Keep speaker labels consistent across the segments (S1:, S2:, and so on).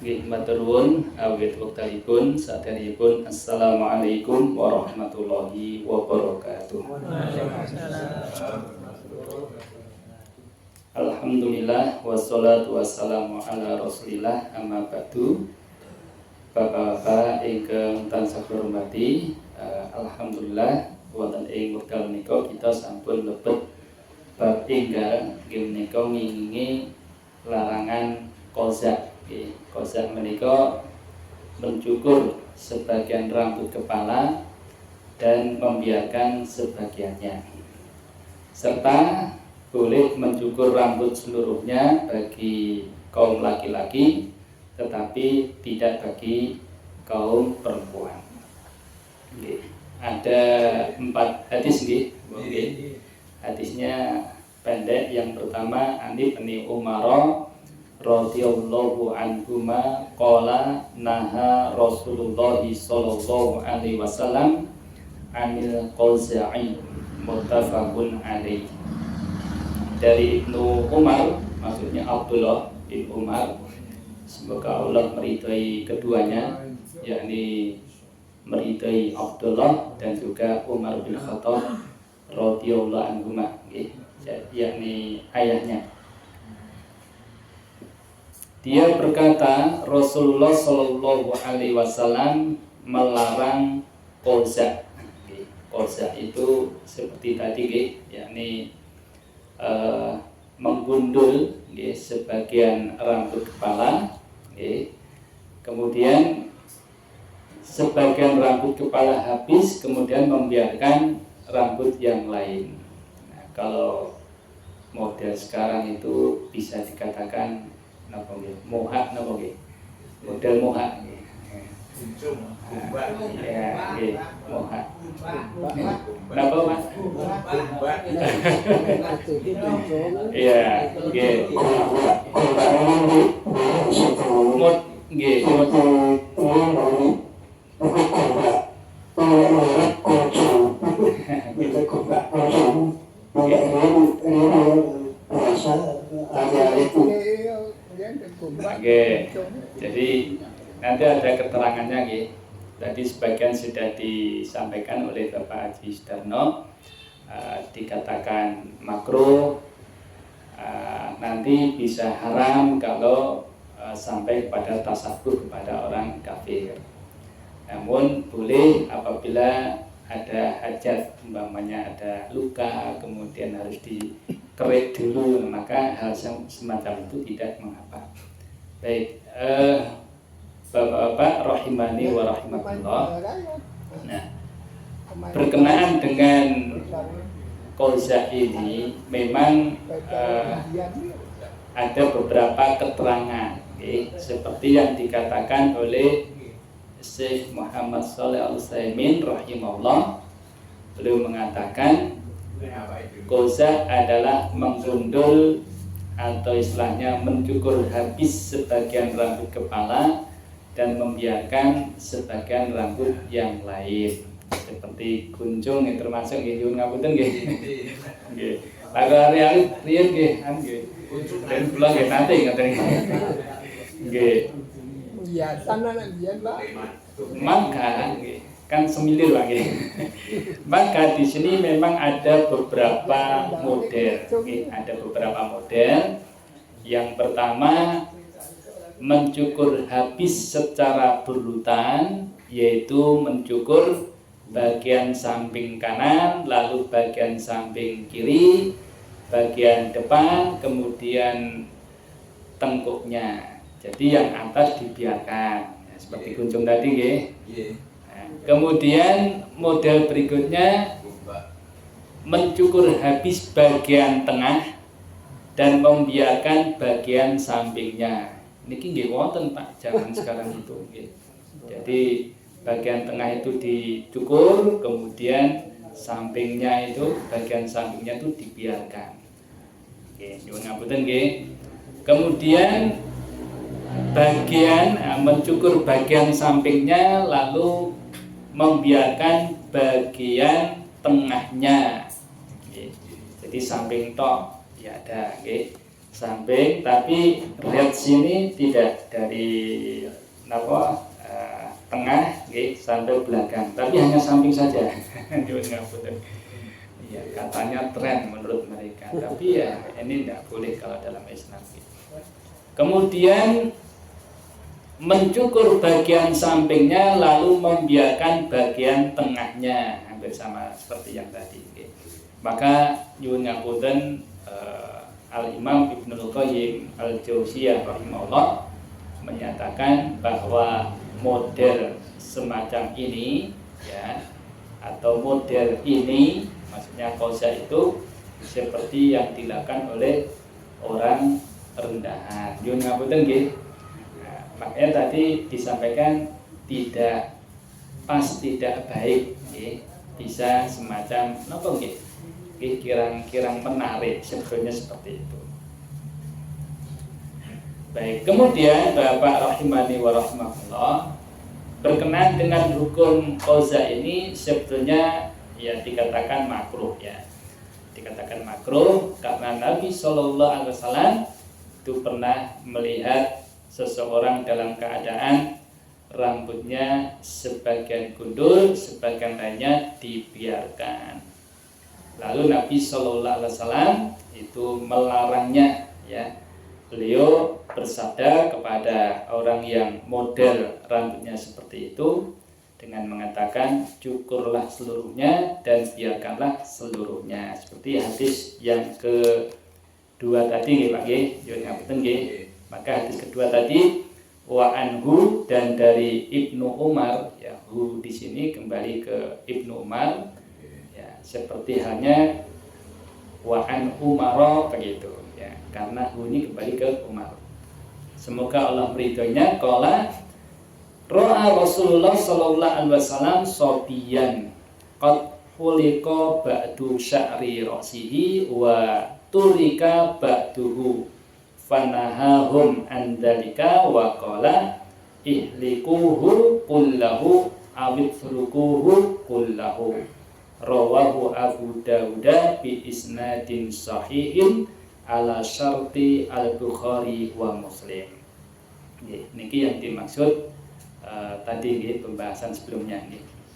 S1: Nggih matur nuwun awit wektalipun saderengipun assalamualaikum warahmatullahi wabarakatuh. Alhamdulillah wassalatu wassalamu ala Rasulillah amma ba'du. Bapak-bapak ingkang tansah hormati, alhamdulillah wonten ing wekdal menika kita sampun lebet bab enggal nggih menika ngingingi larangan qazak. Qazak menika mencukur sebagian rambut kepala dan membiarkan sebagiannya, serta boleh mencukur rambut seluruhnya bagi kaum laki-laki, tetapi tidak bagi kaum perempuan. Ada 4 hadis nggih. Hadisnya pendek. Yang pertama, Ani bin Umar radhiyallahu anhuma qala naha Rasulullah sallallahu alaihi wasallam anil qaza'i, muttafaqun alaihi. Dari Ibnu Umar, maksudnya Abdullah bin Umar, semoga Allah meridai keduanya, yakni meridai Abdullah dan juga Umar bin Khattab radhiyallahu anhuma, yakni ayahnya. Dia berkata, Rasulullah Shallallahu Alaihi Wasallam melarang qazak. Qazak itu seperti tadi, yakni menggundul sebagian rambut kepala, kemudian sebagian rambut kepala habis, kemudian membiarkan rambut yang lain. Nah, kalau model sekarang itu bisa dikatakan mohak, model mohak, mohak. Kenapa Mas? Iya, jadi nanti ada keterangannya, tadi sebagian sudah disampaikan oleh Bapak Haji Sudarno, dikatakan makruh, nanti bisa haram kalau sampai pada tasabuh kepada orang kafir. Namun boleh apabila ada hajat, umpamanya ada luka kemudian harus dikerik dulu, maka hal semacam itu tidak mengapa. Baik, Bapak-bapak rahimani wa rahimakumullah. Nah, berkenaan dengan qazak ini memang ada beberapa keterangan, seperti yang dikatakan oleh Syekh Muhammad Shalih Al-Utsaimin rahimahullah. Beliau mengatakan qazak adalah menggundul atau istilahnya mencukur habis sebagian rambut kepala dan membiarkan sebagian rambut yang lain, seperti kunjung yang termasuk nyuwun ngapunten nggih. Nggih. Lagu riyen nggih, dan kula nggih nate ngaten nggih.
S2: Biasa anak biyen, Pak.
S1: Maka kan semilir Pak nggih. Maka di sini memang ada beberapa model, ada beberapa model. Yang pertama, mencukur habis secara berurutan, yaitu mencukur bagian samping kanan, lalu bagian samping kiri, bagian depan, kemudian tengkuknya. Jadi yang atas dibiarkan, seperti kunjung tadi, nggih. Nah, kemudian model berikutnya mencukur habis bagian tengah dan membiarkan bagian sampingnya. Niki nggih wonten Pak zaman sekarang itu, nggih. Jadi bagian tengah itu dicukur, kemudian sampingnya itu bagian sampingnya itu dibiarkan. Nggih, nyuwun ngapunten nggih. Kemudian bagian mencukur bagian sampingnya lalu membiarkan bagian tengahnya. Jadi samping tok ya ada, samping, tapi lihat sini tidak dari tengah sampai belakang, tapi hanya samping saja. Ya, katanya tren menurut mereka, tapi ya ini tidak boleh kalau dalam Islam. Kemudian mencukur bagian sampingnya lalu membiarkan bagian tengahnya, hampir sama seperti yang tadi. Maka nyuwun ngapunten, Al-Imam Ibnul Qayyim Al-Jauziyah rahimahullah menyatakan bahwa model semacam ini ya, atau model ini, maksudnya qaza itu seperti yang dilakukan oleh orang rendahan. Nyuwun ngapunten nggih. Makanya tadi disampaikan tidak pas, tidak baik, bisa semacam nopo nggih, kirang-kirang menarik, sebetulnya seperti itu. Baik, kemudian Bapak rahimani wa rahimakumullah, berkenaan dengan hukum qaza ini sebetulnya ya dikatakan makruh ya. Dikatakan makruh karena Nabi Shallallahu alaihi wasallam itu pernah melihat seseorang dalam keadaan rambutnya sebagian gundul, sebagian lainnya dibiarkan. Lalu Nabi Shallallahu alaihi wasallam itu melarangnya ya. Beliau bersabda kepada orang yang model rambutnya seperti itu dengan mengatakan, cukurlah seluruhnya dan biarkanlah seluruhnya. Seperti hadis yang kedua tadi nggih Pak nggih, yo ngapunten nggih. Maka hadis kedua tadi wa anhu, dan dari Ibnu Umar ya, hu di sini kembali ke Ibnu Umar ya, seperti halnya wa an Umar begitu ya, karena hu ini kembali ke Umar. Semoga Allah meridhoinya. Qala ra'a Rasulullah sallallahu alaihi wasallam sobiyan qad khuliqa ba'du sya'ri ra'sihi wa turika ba'duhu fanahahum andalika wa qala ihlikuhu kullahu awitrukuhu kullahu. Rawahu Abu Dawud bi isnadin sahihin ala syarti al-Bukhari wa Muslim. Niki yang dimaksud tadi pembahasan sebelumnya.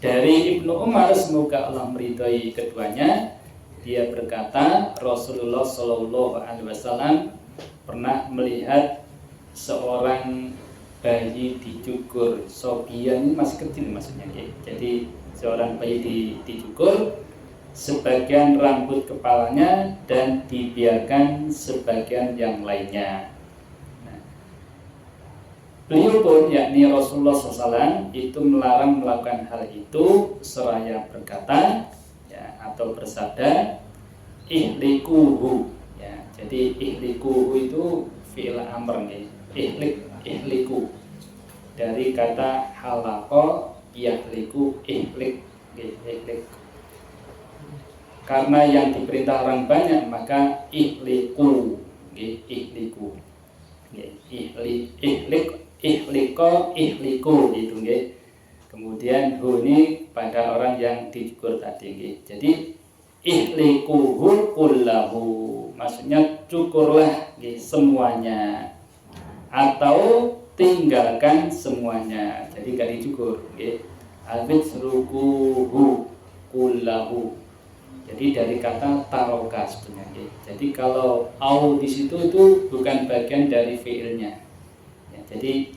S1: Dari Ibnu Umar, semoga Allah meridhai keduanya, dia berkata Rasulullah Shallallahu alaihi wasallam pernah melihat seorang bayi dicukur. Sobian ini masih kecil maksudnya. Jadi seorang bayi dicukur sebagian rambut kepalanya dan dibiarkan sebagian yang lainnya. Nah, beliau pun yakni Rasulullah SAW itu melarang melakukan hal itu seraya berkata ya, atau bersabda ihlikuhu. Jadi ihlikuhu itu fi'il amr nih. Ihliku dari kata halaqo yahliku ihlik. Karena yang diperintah orang banyak maka ihliku. Ihliku. Ihliku itu nggih. Kemudian hu ini pada orang yang dicukur tadi. Jadi ihlikuhu kullahu, maksudnya cukurlah semuanya atau tinggalkan semuanya. Jadi gak dicukur. Awitrukuhu kullahu. Jadi dari kata taroka sebenarnya. Jadi kalau au di situ itu bukan bagian dari fiilnya. Ya, jadi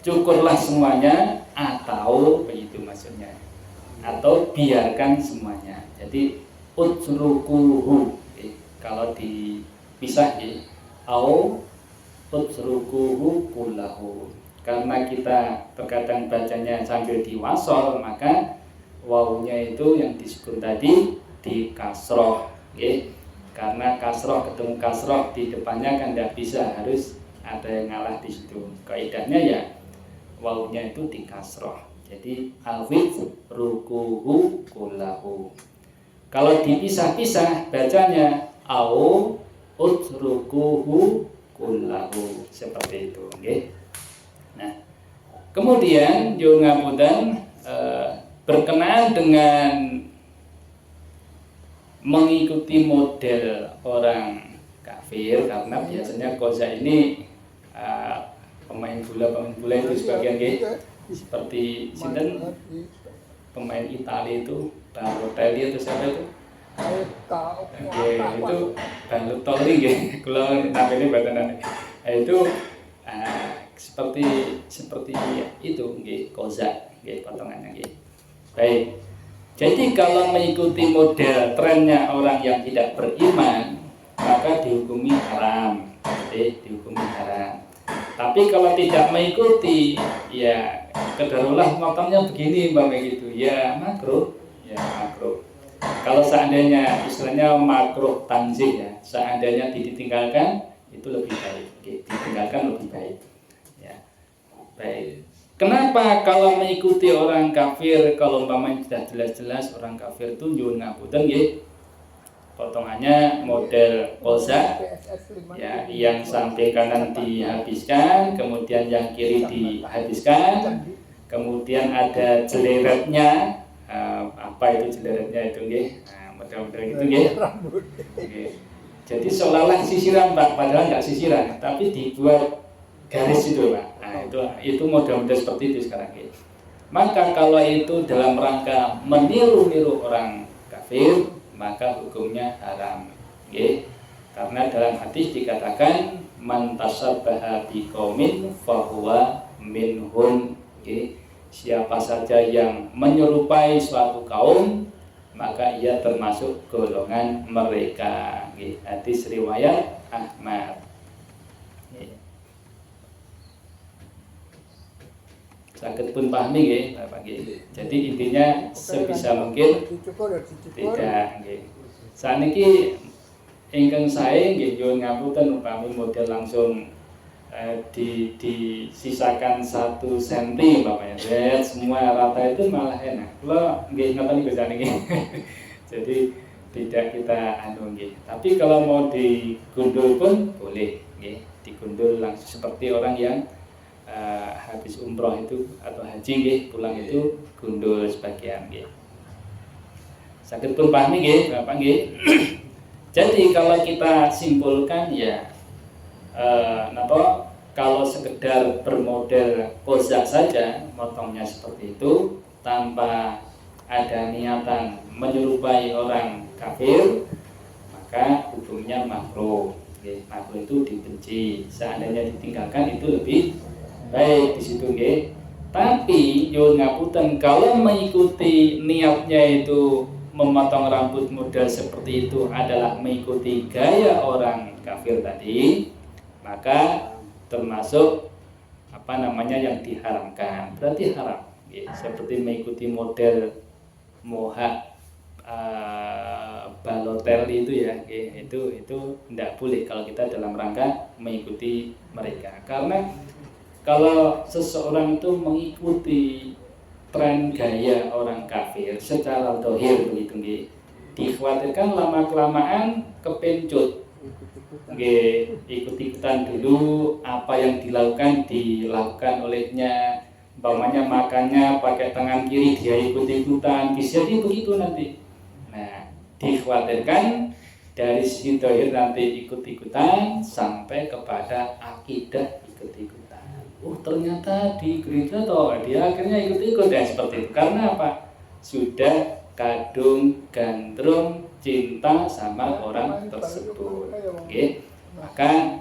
S1: cukurlah semuanya atau begitu maksudnya. Atau biarkan semuanya. Jadi utrukuhu kalau dipisah au utrukuhu kullahu. Karena kita terkadang bacanya sambil diwasol, maka wawunya itu yang disebut tadi di kasroh karena kasroh ketemu kasroh di depannya kan tidak bisa, harus ada yang ngalah di situ. Kaidahnya ya wawunya itu di kasroh. Jadi awit rukuhu kullahu. Kalau dipisah-pisah bacanya au utrukuhu kullahu, seperti itu. Nah, kemudian yo ngapunten berkenaan dengan mengikuti model orang kafir karena biasanya koza ini pemain bola itu sebagian seperti sinten pemain Italia itu Balotelli atau siapa itu? Itu Balotelli kalau namanya batanan itu seperti itu koza potongannya baik. Jadi kalau mengikuti model trennya orang yang tidak beriman, maka dihukumi haram. Dihukumi haram. Tapi kalau tidak mengikuti, ya kedarulah motornya begini gitu, ya makruh. Kalau seandainya istilahnya makruh tanzih ya, seandainya ditinggalkan itu lebih baik. Ditinggalkan lebih baik. Ya. Baik. Kenapa kalau mengikuti orang kafir, kalau umpamanya sudah jelas-jelas orang kafir itu nyuwun ngapunten nggih. Potongannya model koza ya, yang samping kanan dihabiskan, kemudian yang kiri dihabiskan, kemudian ada jeleretnya. Apa itu jeleretnya itu nggih? Model-model itu nggih. Jadi seolah-olah sisiran Pak, padahal enggak sisiran, tapi dibuat garis itu Pak. Nah, itu model-model seperti itu sekarang gitu. Maka kalau itu dalam rangka meniru-niru orang kafir, maka hukumnya haram. Okay? Karena dalam hadis dikatakan man tasabbaha biqaumin fahuwa minhum. Okay? Siapa saja yang menyerupai suatu kaum, maka ia termasuk golongan mereka. Okay? Hadis riwayat Ahmad. Sakit pun pahami nggih, Bapak nggih. Jadi intinya sebisa mungkin tidak nggih. Saniki ingkang sae nggih nyuwun ngapunten upami model langsung disisakan 1 cm Bapak ya. Semua rata itu malah enak. Kula nggih ngoten niku saniki. Jadi tidak kita nggih. Tapi kalau mau digundul pun boleh nggih. Digundul langsung seperti orang yang habis umroh itu atau haji nggih, pulang itu gundul sebagian nggih. Saged pun pahami nggih, Bapak nggih. Jadi kalau kita simpulkan ya kalau sekedar bermodel koza saja, motongnya seperti itu tanpa ada niatan menyerupai orang kafir, maka hukumnya makruh. Makruh itu dibenci. Seandainya ditinggalkan itu lebih baik di situ nggih. Tapi nyuwun ngapunten kalau mengikuti niatnya itu memotong rambut model seperti itu adalah mengikuti gaya orang kafir tadi, maka termasuk yang diharamkan. Berarti haram nggih. Seperti mengikuti model moha Balotelli itu ya, itu tidak boleh kalau kita dalam rangka mengikuti mereka. Karena kalau seseorang itu mengikuti tren gaya orang kafir secara dohir begitu nggih, dikhawatirkan lama-kelamaan kepencut nggih, ikut-ikutan dulu apa yang dilakukan olehnya. Umpamanya makannya pakai tangan kiri dia ikut-ikutan, bisa begitu nanti. Nah, dikhawatirkan dari sisi dohir nanti ikut-ikutan sampai kepada akidah ikut-ikutan. Ternyata di gereja dia akhirnya ikut-ikut ya seperti itu. Karena apa? Sudah kadung gandrung cinta sama orang tersebut. Okay? Maka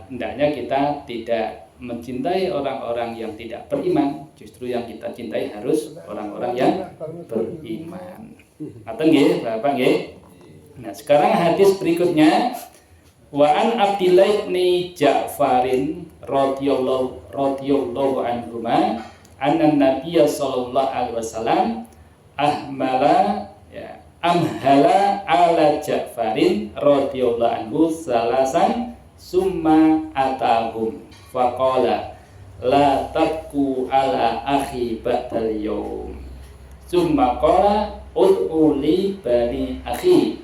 S1: hendaknya kita tidak mencintai orang-orang yang tidak beriman. Justru yang kita cintai harus orang-orang yang beriman. Atau nggih, Bapak nggih. Nah, sekarang hadis berikutnya. Wa an Abdillah bin Ja'farin radhiyallahu anhuma anna Nabiy sallallahu alaihi wasallam amhala ala Ja'farin radhiyallahu anhu salasan summa atahum faqala la tabku ala akhi ba'dal yawm summa qala ud'u li bani akhi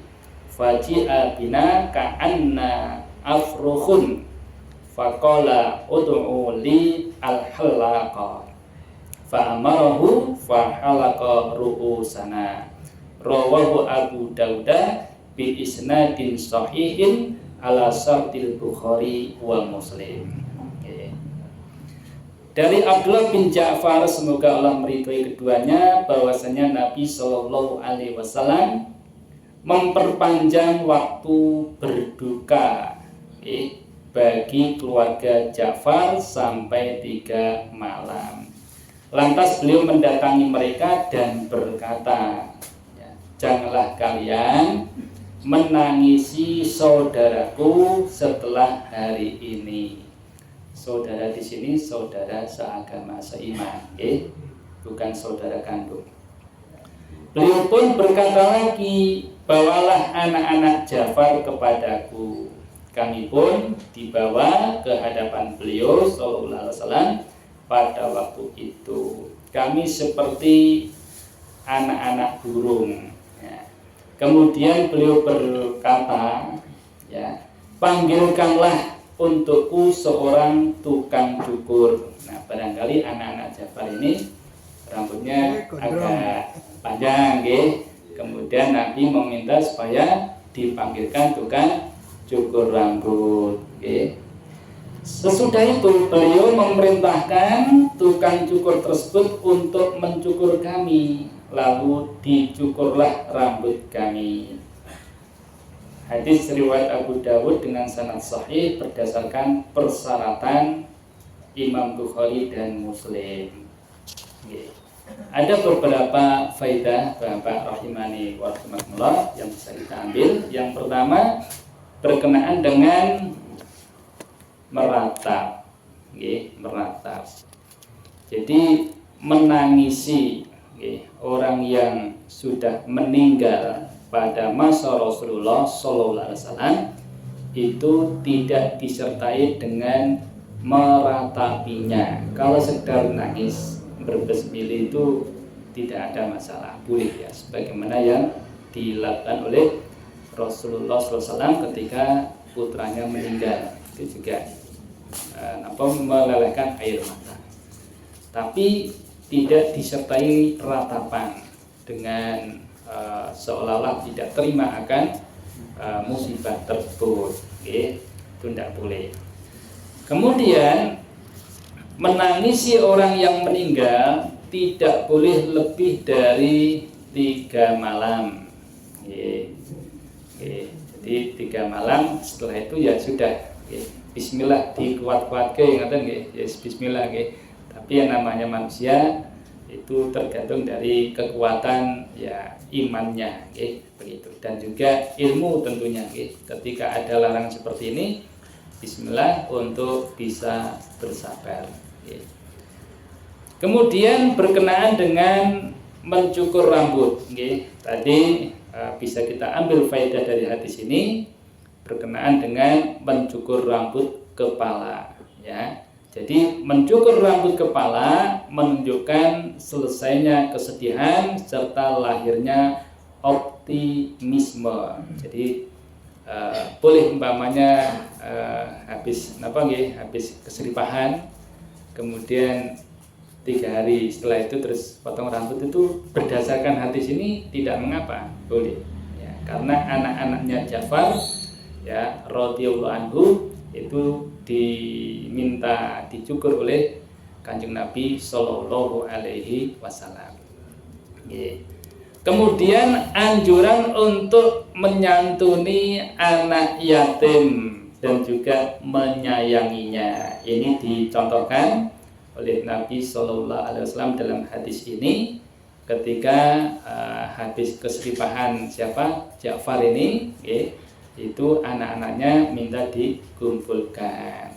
S1: faji'a bina ka'anna afrukhun faqala ud'u li al-halaqa fa'amarahu fa'halaqa ru'usana rawahu Abu Dauda bi isnadin sahihin ala syartil Bukhari wa Muslim. Okay. Dari Abdullah bin Ja'far, semoga Allah meridhoi keduanya, bahwasanya Nabi Shallallahu Alaihi Wasallam memperpanjang waktu berduka bagi keluarga Ja'far sampai 3 malam. Lantas beliau mendatangi mereka dan berkata, janganlah kalian menangisi saudaraku setelah hari ini. Saudara di sini saudara seagama seiman, bukan saudara kandung. Beliau pun berkata lagi, bawalah anak-anak Ja'far kepadaku. Kami pun dibawa ke hadapan beliau sallallahu alaihi wasallam. Pada waktu itu kami seperti anak-anak burung. Ya. Kemudian beliau berkata, ya, panggilkanlah untukku seorang tukang cukur. Nah, barangkali anak-anak Ja'far ini rambutnya agak panjang, kemudian Nabi meminta supaya dipanggilkan tukang cukur rambut. Sesudah itu beliau memerintahkan tukang cukur tersebut untuk mencukur kami, lalu dicukurlah rambut kami. Hadis riwayat Abu Dawud dengan sanad sahih berdasarkan persyaratan Imam Bukhari dan Muslim. Ada beberapa faedah Bapak rahimani wa rahimakumullah yang bisa kita ambil. Yang pertama berkenaan dengan meratap, meratap. Jadi menangisi orang yang sudah meninggal pada masa Rasulullah Sallallahu Alaihi Wasallam itu tidak disertai dengan meratapinya. Kalau sekedar nangis berbesmili itu tidak ada masalah, boleh ya, sebagaimana yang dilakukan oleh Rasulullah SAW ketika putranya meninggal, itu juga melelehkan air mata, tapi tidak disertai ratapan dengan seolah-olah tidak terima akan musibah tersebut, itu tidak boleh. Kemudian menangisi orang yang meninggal tidak boleh lebih dari 3 malam. Jadi 3 malam, setelah itu ya sudah. Bismillah dikuat-kuatke, ngaten nggih. Yes, bismillah nggih. Tapi yang namanya manusia itu tergantung dari kekuatan ya imannya, begitu. Dan juga ilmu tentunya, ketika ada larangan seperti ini, bismillah untuk bisa bersabar. Kemudian berkenaan dengan mencukur rambut, tadi bisa kita ambil faedah dari hadis ini berkenaan dengan mencukur rambut kepala, ya. Jadi mencukur rambut kepala menunjukkan selesainya kesedihan serta lahirnya optimisme. Jadi boleh umpamanya habis keseripahan, kemudian 3 hari setelah itu terus potong rambut, itu berdasarkan hadis ini tidak mengapa, boleh ya, karena anak-anaknya Ja'far ya radhiyallahu anhu itu diminta dicukur oleh Kanjeng Nabi Sallallahu Alaihi Wasallam. Kemudian anjuran untuk menyantuni anak yatim dan juga menyayanginya, ini dicontohkan oleh Nabi Sallallahu Alaihi Wasallam dalam hadis ini ketika habis keseripahan siapa Ja'far ini, itu anak-anaknya minta dikumpulkan.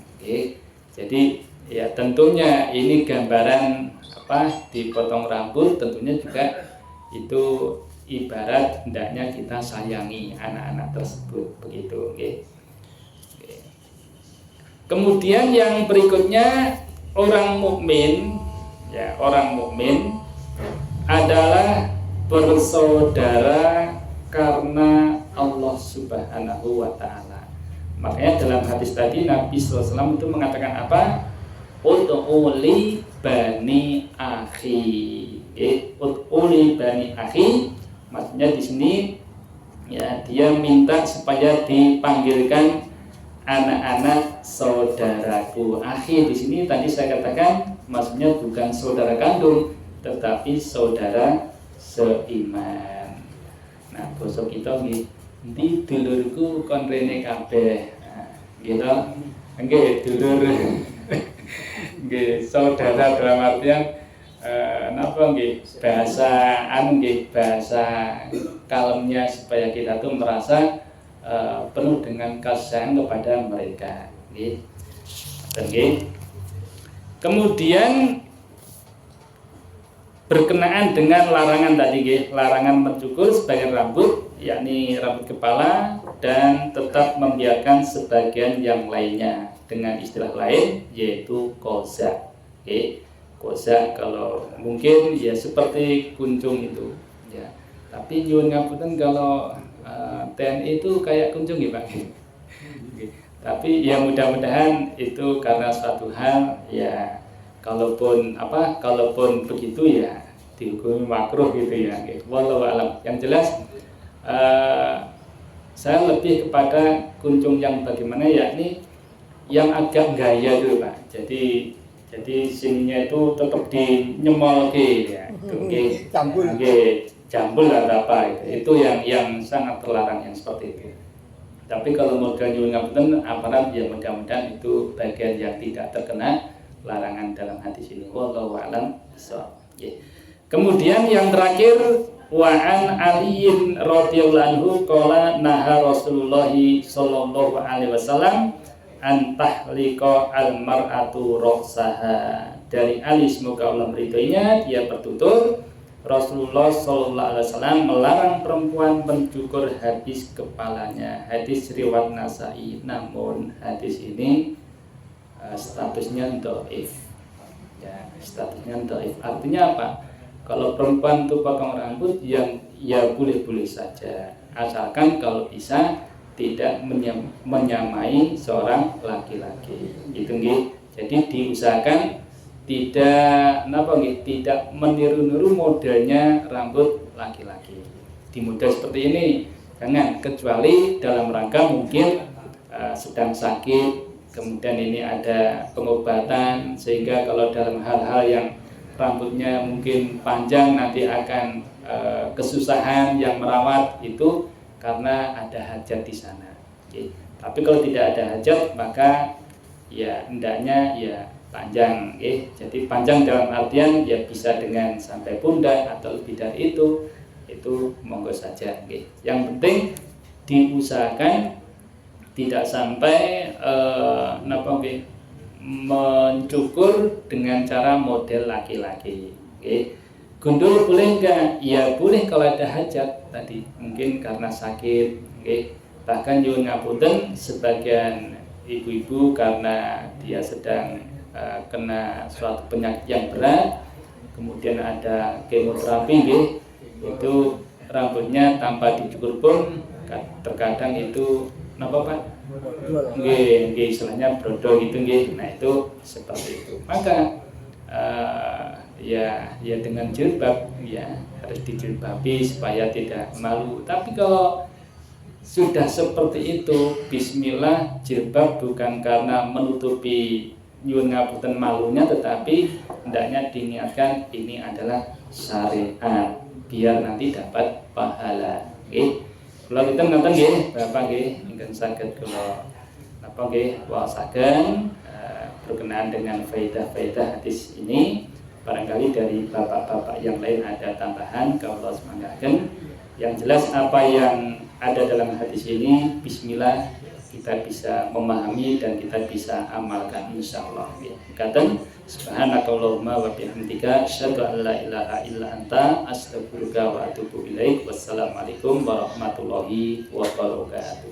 S1: Jadi ya tentunya ini gambaran dipotong rambut, tentunya juga itu ibarat hendaknya kita sayangi anak-anak tersebut, begitu. Kemudian yang berikutnya, orang mukmin adalah bersaudara karena Allah Subhanahu wa Ta'ala. Makanya dalam hadis tadi Nabi SAW itu mengatakan apa? Ud'uli bani akhi. Ud'uli bani akhi, maksudnya di sini ya dia minta supaya dipanggilkan anak-anak saudaraku. Akhi di sini tadi saya katakan maksudnya bukan saudara kandung, tetapi saudara seiman. Nah, basa kita nggih, "Endi dulurku kon rene kabeh." Nah, gitu. Nggih, dulur. Nggih, saudara dalam artian napa nggih bahasa nggih bahasa kalemnya supaya kita tuh merasa penuh dengan kasih kepada mereka, nggih. Kemudian berkenaan dengan larangan tadi, nggih, larangan mencukur sebagian rambut, yakni rambut kepala, dan tetap membiarkan sebagian yang lainnya dengan istilah lain yaitu koza, nggih. Koza kalau mungkin ya seperti kuncung itu, ya. Tapi nyuwun ngapunten kalau TNI itu kayak kuncung ya Pak. Tapi ya mudah-mudahan itu karena suatu hal ya, kalaupun begitu ya dihukumi makruh gitu ya. Wallahu alam. Yang jelas saya lebih kepada kuncung yang bagaimana, yakni yang agak gaya dulu Pak. Jadi sininya itu tetap dinyemol ya. Jambul atau apa itu yang sangat terlarang yang seperti itu. Tapi kalau model nyuwun ngapunten aparat ya mudah-mudahan itu bagian yang tidak terkena larangan dalam hadis ini. Wallahu a'lam bishawab. Kemudian yang terakhir, wa an aliin radhiyallahu anhu qala naha Rasulullah sallallahu alaihi wasallam an tahliqa al mar'atu ra'saha. Dari Ali, semoga Allah meridhoinya, dia bertutur Rasulullah sallallahu alaihi wasallam melarang perempuan mencukur habis kepalanya. Hadis riwayat Nasa'i, namun hadis ini statusnya dhaif. Ya, statusnya dhaif. Artinya apa? Kalau perempuan itu potong rambut yang ya boleh-boleh saja, asalkan kalau bisa tidak menyamai seorang laki-laki. Gitu nggih. Jadi diusahakan tidak meniru-niru modelnya rambut laki-laki. Di model seperti ini jangan, kecuali dalam rangka mungkin sedang sakit, kemudian ini ada pengobatan, sehingga kalau dalam hal-hal yang rambutnya mungkin panjang nanti akan kesusahan yang merawat itu karena ada hajat di sana. Tapi kalau tidak ada hajat maka ya hendaknya ya panjang, jadi panjang dalam artian ya bisa dengan sampai pundak atau lebih dari itu monggo saja. Yang penting diusahakan tidak sampai mencukur dengan cara model laki-laki. Gundul boleh enggak? Ya boleh kalau ada hajat tadi, mungkin karena sakit. Bahkan nyuwun ngapunten sebagian ibu-ibu karena dia sedang kena suatu penyakit yang berat, kemudian ada kemoterapi, itu rambutnya tanpa dicukur pun terkadang itu napa Pak? Nggih, istilahnya brodol gitu nggih. Nah, itu seperti itu. Maka ya dengan jilbab ya harus dijilbabi supaya tidak malu. Tapi kalau sudah seperti itu, bismillah, jilbab bukan karena menutupi nyuwun ngapunten malunya, tetapi hendaknya diniatkan ini adalah syariat biar nanti dapat pahala. Kalau kita ngoten nggih, Bapak nggih, ingkang saged kula napa nggih waosaken berkenaan dengan faedah-faedah hadis ini. Barangkali dari bapak-bapak yang lain ada tambahan, kalau semanggaken. Yang jelas apa yang ada dalam hadis ini, bismillah, kita bisa memahami dan kita bisa amalkan insyaallah. Katen subhanakallahumma wa bihamdika asyhadu an la ilaha illa anta astaghfiruka wa atubu ilaik. Wassalamualaikum warahmatullahi wabarakatuh.